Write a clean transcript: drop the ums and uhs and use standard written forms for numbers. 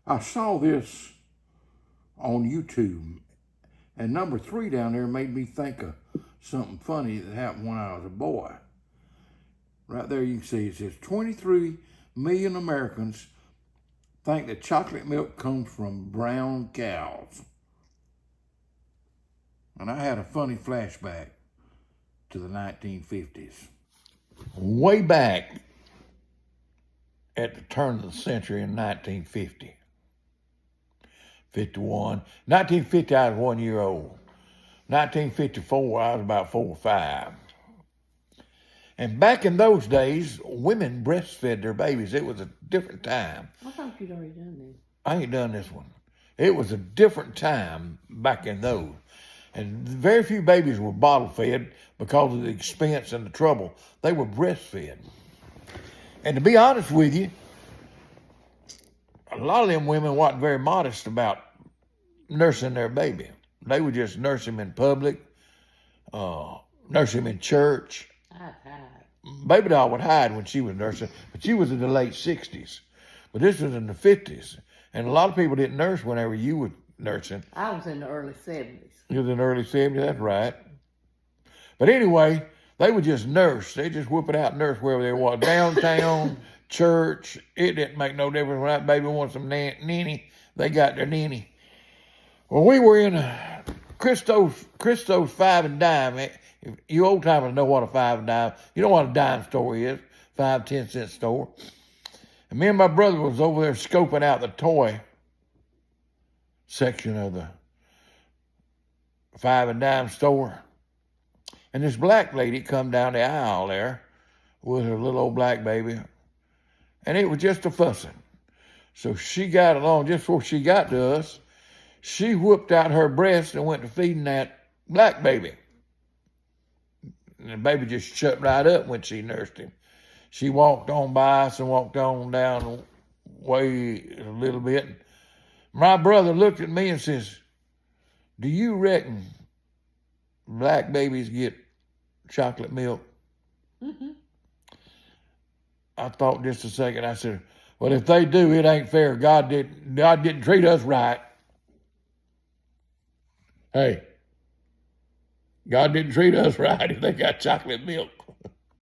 I saw this on YouTube, and number 3 down there made me think of something funny that happened when I was a boy. Right there you can see it says 23 million Americans think that chocolate milk comes from brown cows. And I had a funny flashback to the 1950s. Way back at the turn of the century in 1950, 51. 1950, I was 1 year old. 1954, I was about 4 or 5. And back in those days, women breastfed their babies. It was a different time. I thought you'd already done this. I ain't done this one. It was a different time back in those. And very few babies were bottle fed because of the expense and the trouble. They were breastfed. And to be honest with you, a lot of them women weren't very modest about nursing their baby. They would just nurse him in public, nurse him in church. I'd hide. Baby doll would hide when she was nursing, but she was in the late 60s. But this was in the 50s. And a lot of people didn't nurse whenever you were nursing. I was in the early 70s. You was in the early 70s, that's right. But anyway, they would just nurse. They just whip it out and nurse wherever they was. Downtown, church, it didn't make no difference. When that baby wanted some nanny, they got their nanny. Well, we were in Christo's 5 and dime. You old timers know what a 5 and dime. You know what a dime store is, 5, 10-cent store. And me and my brother was over there scoping out the toy section of the 5 and dime store. And this black lady come down the aisle there with her little old black baby. And it was just a fussing. So she got along just before she got to us. She whipped out her breast and went to feeding that black baby. And the baby just shut right up when she nursed him. She walked on by us and walked on down way a little bit. My brother looked at me and says, "Do you reckon black babies get chocolate milk?" Mm-hmm. I thought just a second. I said, "Well, if they do, it ain't fair. God didn't treat us right." Hey, God didn't treat us right if they got chocolate milk.